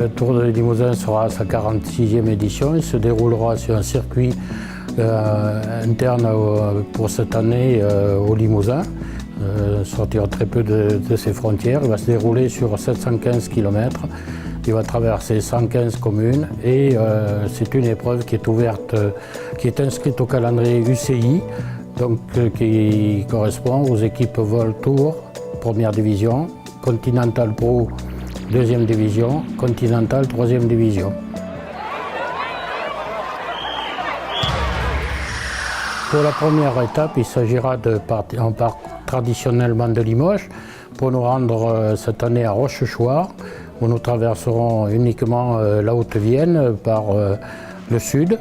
Le Tour de Limousin sera à sa 46e édition. Il se déroulera sur un circuit interne pour cette année au Limousin. Sortira très peu de ses frontières. Il va se dérouler sur 715 km. Il va traverser 115 communes et c'est une épreuve qui est ouverte, qui est inscrite au calendrier UCI, donc qui correspond aux équipes Vol Tour, première division, Continental Pro, deuxième division, Continental, troisième division. Pour la première étape, il s'agira de partir en parc traditionnellement de Limoges pour nous rendre cette année à Rochechouart, où nous traverserons uniquement la Haute-Vienne par le sud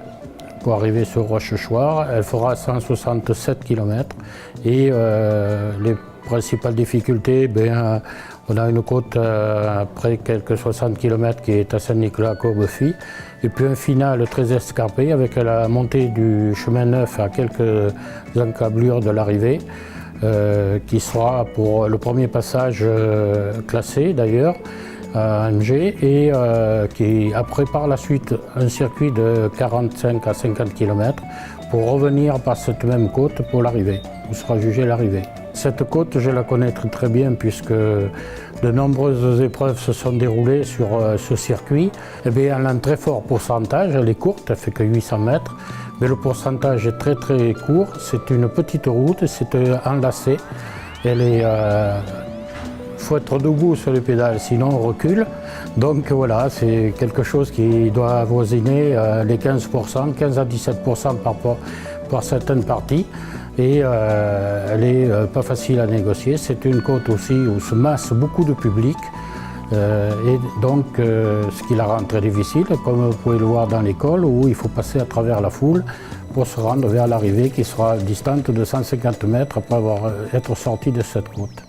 pour arriver sur Rochechouart. Elle fera 167 km et les principales difficultés, on a une côte après quelques 60 km qui est à Saint-Nicolas-Courbefuy et puis un final très escarpé avec la montée du chemin neuf à quelques encablures de l'arrivée qui sera pour le premier passage classé d'ailleurs à MG et qui après par la suite un circuit de 45 à 50 km pour revenir par cette même côte pour l'arrivée, où sera jugée l'arrivée. Cette côte, je la connais très bien puisque de nombreuses épreuves se sont déroulées sur ce circuit. Elle a un très fort pourcentage, elle est courte, elle fait que 800 mètres, mais le pourcentage est très court. C'est une petite route, c'est enlacé. Il faut être debout sur les pédales, sinon on recule. Donc voilà, c'est quelque chose qui doit avoisiner les 15%, 15 à 17% par certaines parties. Et elle n'est pas facile à négocier. C'est une côte aussi où se masse beaucoup de public. Et donc, ce qui la rend très difficile, comme vous pouvez le voir dans l'école, où il faut passer à travers la foule pour se rendre vers l'arrivée qui sera distante de 150 mètres après être sorti de cette côte.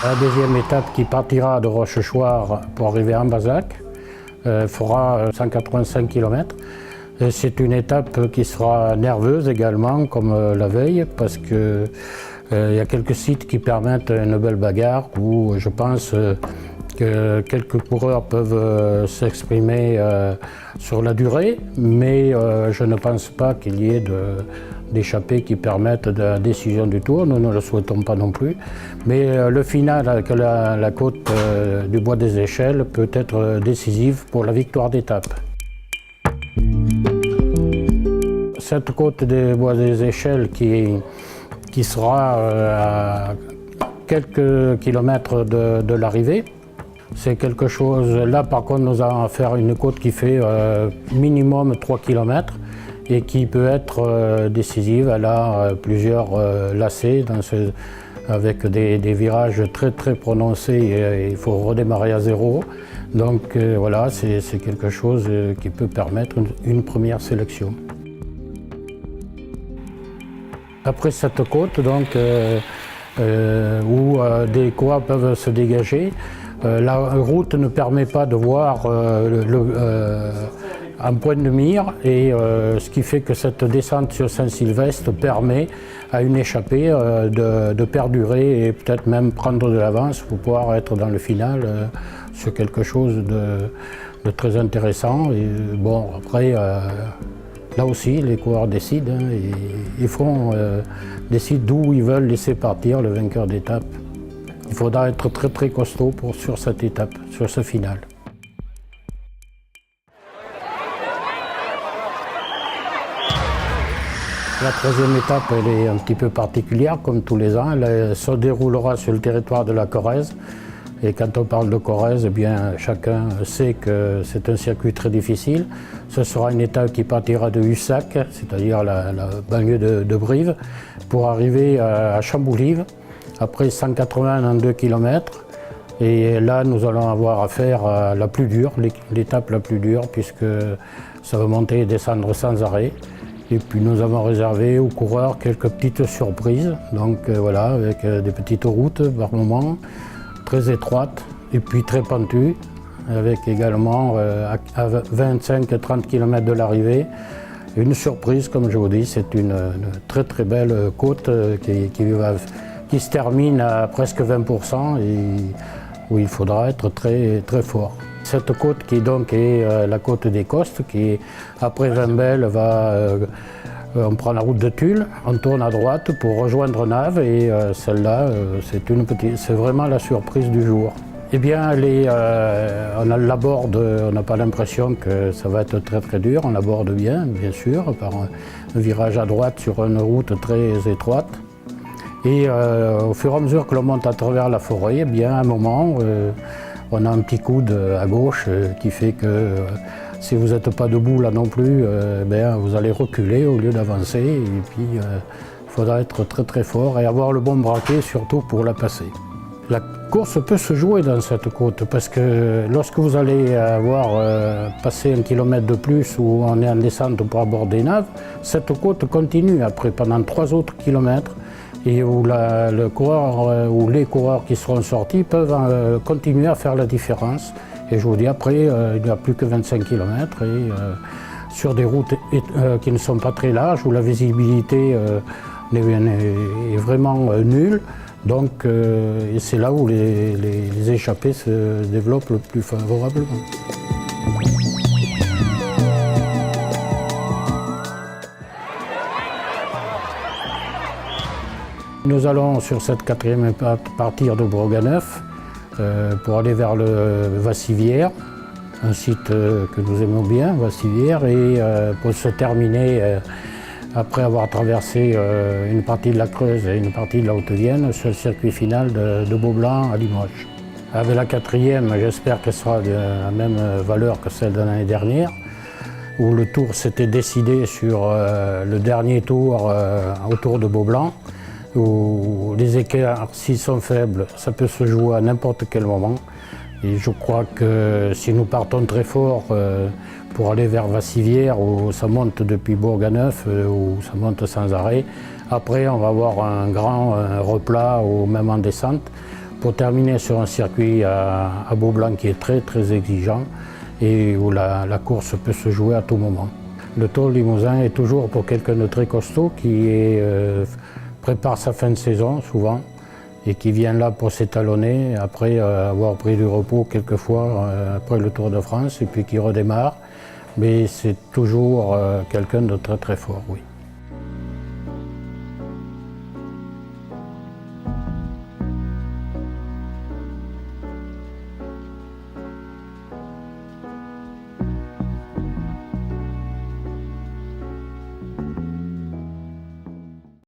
La deuxième étape qui partira de Rochechouart pour arriver à Ambazac fera 185 km. C'est une étape qui sera nerveuse également, comme la veille, parce qu'il y a quelques sites qui permettent une belle bagarre où je pense que quelques coureurs peuvent s'exprimer sur la durée, mais je ne pense pas qu'il y ait d'échappées qui permettent de la décision du tour. Nous ne le souhaitons pas non plus. Mais le final avec la côte du Bois des Échelles peut être décisif pour la victoire d'étape. Cette côte des Bois des Échelles qui sera à quelques kilomètres de l'arrivée, c'est quelque chose, là par contre nous allons faire une côte qui fait minimum 3 km et qui peut être décisive. Elle a plusieurs lacets avec des virages très prononcés et il faut redémarrer à zéro. Donc voilà, c'est quelque chose qui peut permettre une première sélection. Après cette côte, donc, où des coureurs peuvent se dégager, la route ne permet pas de voir un point de mire et ce qui fait que cette descente sur Saint-Sylvestre permet à une échappée de perdurer et peut-être même prendre de l'avance pour pouvoir être dans le final sur quelque chose de très intéressant. Et bon, après, là aussi, les coureurs décident, ils décident d'où ils veulent laisser partir le vainqueur d'étape. Il faudra être très costaud sur cette étape, sur ce final. La troisième étape, elle est un petit peu particulière, comme tous les ans. Elle se déroulera sur le territoire de la Corrèze. Et quand on parle de Corrèze, eh bien, chacun sait que c'est un circuit très difficile. Ce sera une étape qui partira de Hussac, c'est-à-dire la banlieue de Brive, pour arriver à Chamboulive, après 182 km. Et là, nous allons avoir affaire à la plus dure, l'étape la plus dure, puisque ça va monter et descendre sans arrêt. Et puis nous avons réservé aux coureurs quelques petites surprises, donc voilà, avec des petites routes par moments, très étroites et puis très pentues, avec également à 25-30 km de l'arrivée, une surprise comme je vous dis, c'est une très belle côte qui va qui se termine à presque 20% et où il faudra être très, très fort. Cette côte qui donc est la côte des Costes, qui après Vimbel on prend la route de Tulle, on tourne à droite pour rejoindre Naves et celle-là c'est vraiment la surprise du jour. Eh bien, on l'aborde, on n'a pas l'impression que ça va être très très dur, on l'aborde bien sûr, par un virage à droite sur une route très étroite. Et au fur et à mesure que l'on monte à travers la forêt, eh bien, à un moment, on a un petit coude à gauche qui fait que si vous n'êtes pas debout là non plus, vous allez reculer au lieu d'avancer. Et puis, il faudra être très très fort et avoir le bon braquet surtout pour la passer. La course peut se jouer dans cette côte parce que lorsque vous allez avoir passé 1 kilomètre de plus où on est en descente pour aborder Naves, cette côte continue après pendant 3 autres kilomètres et où le coureur ou les coureurs qui seront sortis peuvent continuer à faire la différence. Et je vous dis après, il n'y a plus que 25 kilomètres et sur des routes qui ne sont pas très larges où la visibilité est vraiment nulle. Donc c'est là où les échappées se développent le plus favorablement. Nous allons sur cette 4e étape partir de Bourganeuf pour aller vers le Vassivière, un site que nous aimons bien, Vassivière, et pour se terminer après avoir traversé une partie de la Creuse et une partie de la Haute-Vienne sur le circuit final de Beaublanc à Limoges. Avec la 4e, j'espère qu'elle sera de la même valeur que celle de l'année dernière, où le tour s'était décidé sur le dernier tour autour de Beaublanc, où les écarts, s'ils sont faibles, ça peut se jouer à n'importe quel moment. Et je crois que si nous partons très fort pour aller vers Vassivière, où ça monte depuis Bourganeuf, où ça monte sans arrêt, après on va avoir un grand replat ou même en descente, pour terminer sur un circuit à Beaublanc qui est très très exigeant et où la course peut se jouer à tout moment. Le Tour Limousin est toujours pour quelqu'un de très costaud qui prépare sa fin de saison souvent et qui vient là pour s'étalonner après avoir pris du repos quelquefois après le Tour de France et puis qui redémarre. Mais c'est toujours quelqu'un de très très fort, oui.